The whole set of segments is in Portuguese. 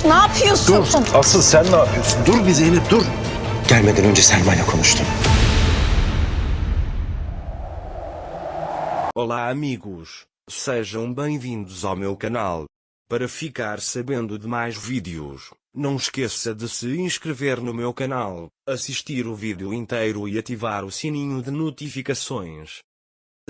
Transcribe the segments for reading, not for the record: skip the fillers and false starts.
Ne yapıyorsun? Dur. Asıl sen ne yapıyorsun? Dur bir Zeynep dur. Gelmeden önce Selma'yla konuştum. Olá amigos, sejam bem-vindos ao meu canal. Para ficar sabendo de mais vídeos, não esqueça de se inscrever no meu canal, assistir o vídeo inteiro e ativar o sininho de notificações.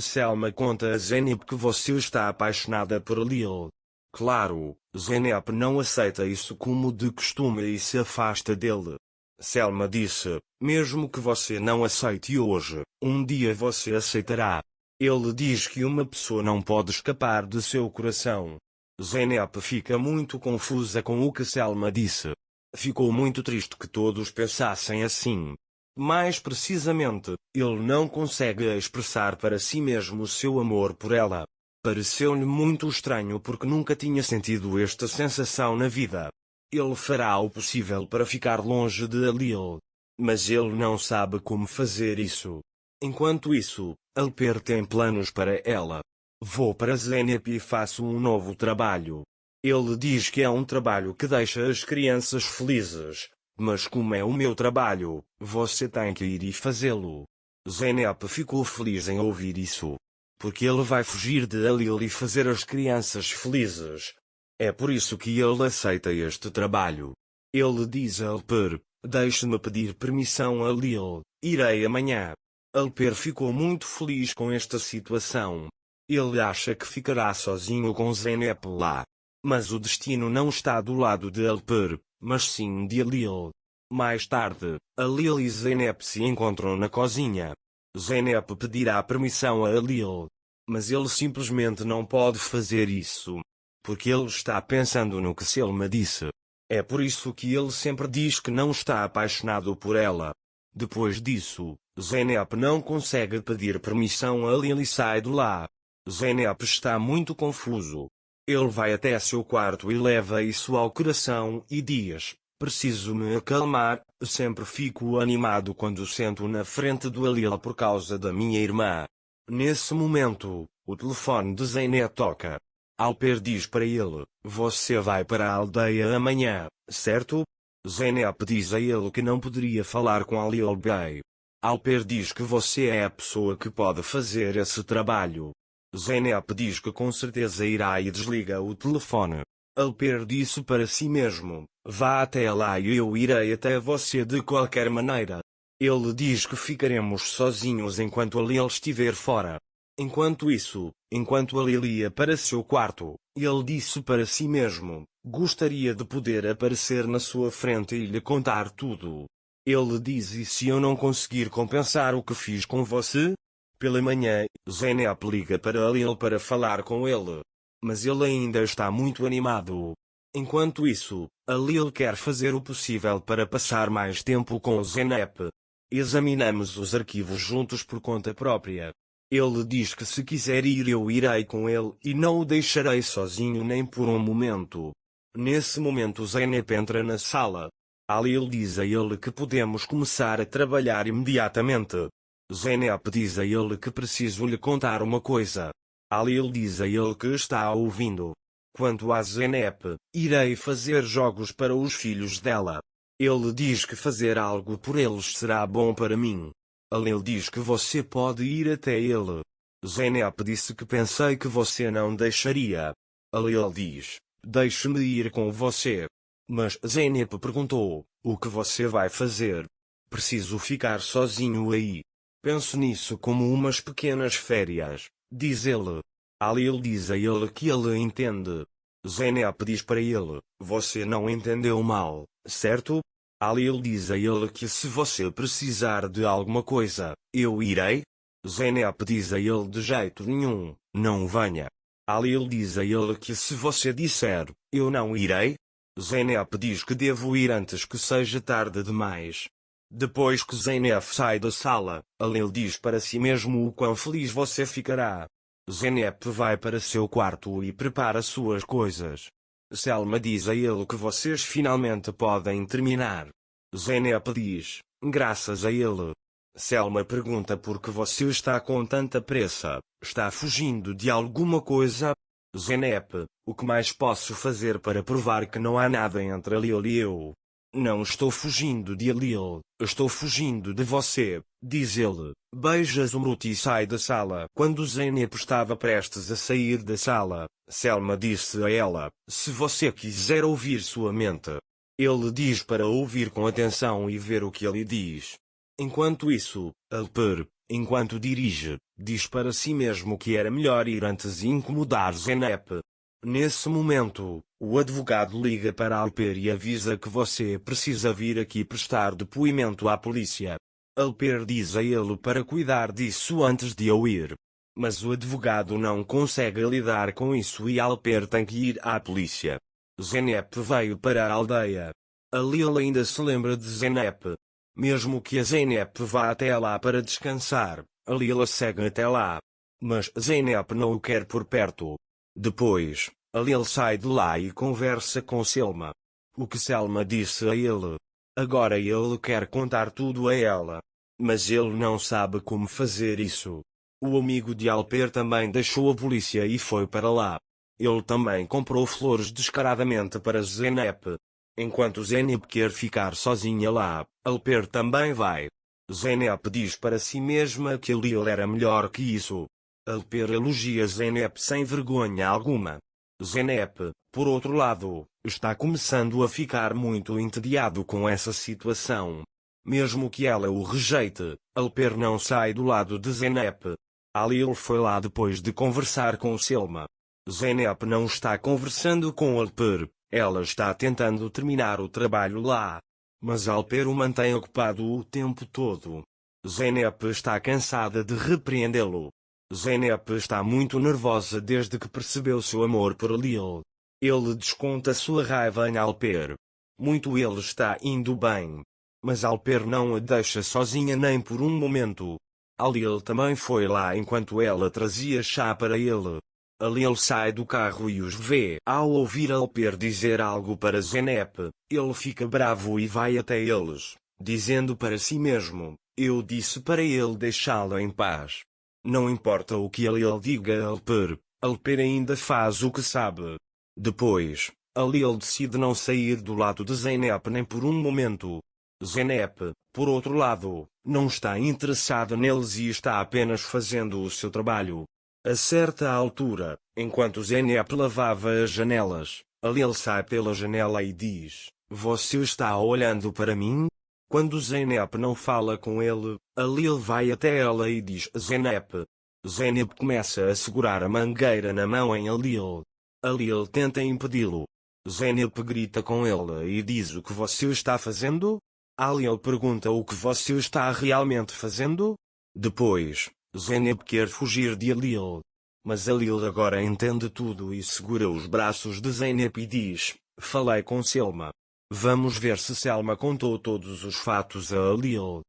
Selma conta a Zeynep que você está apaixonada por Lil. Claro, Zeynep não aceita isso como de costume e se afasta dele. Selma disse, mesmo que você não aceite hoje, um dia você aceitará. Ele diz que uma pessoa não pode escapar de seu coração. Zeynep fica muito confusa com o que Selma disse. Ficou muito triste que todos pensassem assim. Mais precisamente, ele não consegue expressar para si mesmo seu amor por ela. Pareceu-lhe muito estranho porque nunca tinha sentido esta sensação na vida. Ele fará o possível para ficar longe de Lil. Mas ele não sabe como fazer isso. Enquanto isso, Alper tem planos para ela. Vou para Zeynep e faço um novo trabalho. Ele diz que é um trabalho que deixa as crianças felizes. Mas como é o meu trabalho, você tem que ir e fazê-lo. Zeynep ficou feliz em ouvir isso. Porque ele vai fugir de Lil e fazer as crianças felizes. É por isso que ele aceita este trabalho. Ele diz a Alper, deixe-me pedir permissão a Lil, irei amanhã. Alper ficou muito feliz com esta situação. Ele acha que ficará sozinho com Zeynep lá. Mas o destino não está do lado de Alper, mas sim de Lil. Mais tarde, a Lil e Zeynep se encontram na cozinha. Zeynep pedirá permissão a Lil. Mas ele simplesmente não pode fazer isso. Porque ele está pensando no que Selma disse. É por isso que ele sempre diz que não está apaixonado por ela. Depois disso, Zeynep não consegue pedir permissão a Lil e sai de lá. Zeynep está muito confuso. Ele vai até seu quarto e leva isso ao coração e diz, preciso me acalmar, sempre fico animado quando sento na frente do Lil por causa da minha irmã. Nesse momento, o telefone de Zeynep toca. Alper diz para ele, você vai para a aldeia amanhã, certo? Zeynep diz a ele que não poderia falar com a Lil Gay. Alper diz que você é a pessoa que pode fazer esse trabalho. Zeynep diz que com certeza irá e desliga o telefone. Alper disse para si mesmo, vá até lá e eu irei até você de qualquer maneira. Ele diz que ficaremos sozinhos enquanto a Lil estiver fora. Enquanto isso, enquanto a Lil ia para seu quarto, ele disse para si mesmo, gostaria de poder aparecer na sua frente e lhe contar tudo. Ele diz, e se eu não conseguir compensar o que fiz com você? Pela manhã, Zeynep liga para Lil para falar com ele. Mas ele ainda está muito animado. Enquanto isso, a Lil quer fazer o possível para passar mais tempo com Zeynep. Examinamos os arquivos juntos por conta própria. Ele diz que se quiser ir eu irei com ele e não o deixarei sozinho nem por um momento. Nesse momento Zeynep entra na sala. A Lil diz a ele que podemos começar a trabalhar imediatamente. Zeynep diz a ele que preciso lhe contar uma coisa. A Lil diz a ele que está ouvindo. Quanto a Zeynep, irei fazer jogos para os filhos dela. Ele diz que fazer algo por eles será bom para mim. A Lil diz que você pode ir até ele. Zeynep disse que pensei que você não deixaria. A Lil diz, deixe-me ir com você. Mas Zeynep perguntou, o que você vai fazer? Preciso ficar sozinho aí. Penso nisso como umas pequenas férias, diz ele. A Lil diz a ele que ele entende. Zeynep diz para ele, você não entendeu mal, certo? A Lil diz a ele que se você precisar de alguma coisa, eu irei. Zeynep diz a ele de jeito nenhum, não venha. A Lil diz a ele que se você disser, eu não irei. Zeynep diz que devo ir antes que seja tarde demais. Depois que Zeynep sai da sala, a Lil diz para si mesmo o quão feliz você ficará. Zeynep vai para seu quarto e prepara suas coisas. Selma diz a ele que vocês finalmente podem terminar. Zeynep diz, graças a ele. Selma pergunta por que você está com tanta pressa, está fugindo de alguma coisa? Zeynep, O que mais posso fazer para provar que não há nada entre a Lil e eu? Não estou fugindo de Lil, estou fugindo de você, diz ele. Beija Zumruti e sai da sala. Quando Zeynep estava prestes a sair da sala, Selma disse a ela: se você quiser ouvir sua mente. Ele diz para ouvir com atenção e ver o que ele diz. Enquanto isso, Alper, enquanto dirige, diz para si mesmo que era melhor ir antes e incomodar Zeynep. Nesse momento, o advogado liga para Alper e avisa que você precisa vir aqui prestar depoimento à polícia. Alper diz a ele para cuidar disso antes de eu ir. Mas o advogado não consegue lidar com isso e Alper tem que ir à polícia. Zeynep veio para a aldeia. A Lil ainda se lembra de Zeynep. Mesmo que a Zeynep vá até lá para descansar, a Lil a segue até lá. Mas Zeynep não o quer por perto. Depois, a Lil sai de lá e conversa com Selma. O que Selma disse a ele. Agora ele quer contar tudo a ela. Mas ele não sabe como fazer isso. O amigo de Alper também deixou a polícia e foi para lá. Ele também comprou flores descaradamente para Zeynep. Enquanto Zeynep quer ficar sozinha lá, Alper também vai. Zeynep diz para si mesma que a Lil era melhor que isso. Alper elogia Zeynep sem vergonha alguma. Zeynep, por outro lado, está começando a ficar muito entediado com essa situação. Mesmo que ela o rejeite, Alper não sai do lado de Zeynep. A Lil foi lá depois de conversar com Selma. Zeynep não está conversando com Alper, ela está tentando terminar o trabalho lá. Mas Alper o mantém ocupado o tempo todo. Zeynep está cansada de repreendê-lo. Zeynep está muito nervosa desde que percebeu seu amor por Lil. Ele desconta sua raiva em Alper. Muito ele está indo bem. Mas Alper não a deixa sozinha nem por um momento. A Lil também foi lá enquanto ela trazia chá para ele. A Lil sai do carro e os vê. Ao ouvir Alper dizer algo para Zeynep, ele fica bravo e vai até eles, dizendo para si mesmo: eu disse para ele deixá-la em paz. Não importa o que a Lil diga a Alper, Alper ainda faz o que sabe. Depois, a Lil decide não sair do lado de Zeynep nem por um momento. Zeynep, por outro lado, não está interessada neles e está apenas fazendo o seu trabalho. A certa altura, enquanto Zeynep lavava as janelas, a Lil sai pela janela e diz: você está olhando para mim? Quando Zeynep não fala com ele, a Lil vai até ela e diz a Zeynep. Zeynep começa a segurar a mangueira na mão em a Lil. A Lil tenta impedi-lo. Zeynep grita com ele e diz: o que você está fazendo? A Lil pergunta o que você está realmente fazendo? Depois, Zeynep quer fugir de Lil. Mas a Lil agora entende tudo e segura os braços de Zeynep e diz: falei com Selma. Vamos ver se Selma contou todos os fatos a Lil.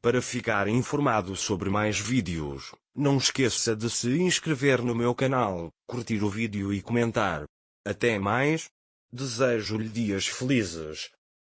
Para ficar informado sobre mais vídeos, não esqueça de se inscrever no meu canal, curtir o vídeo e comentar. Até mais. Desejo-lhe dias felizes.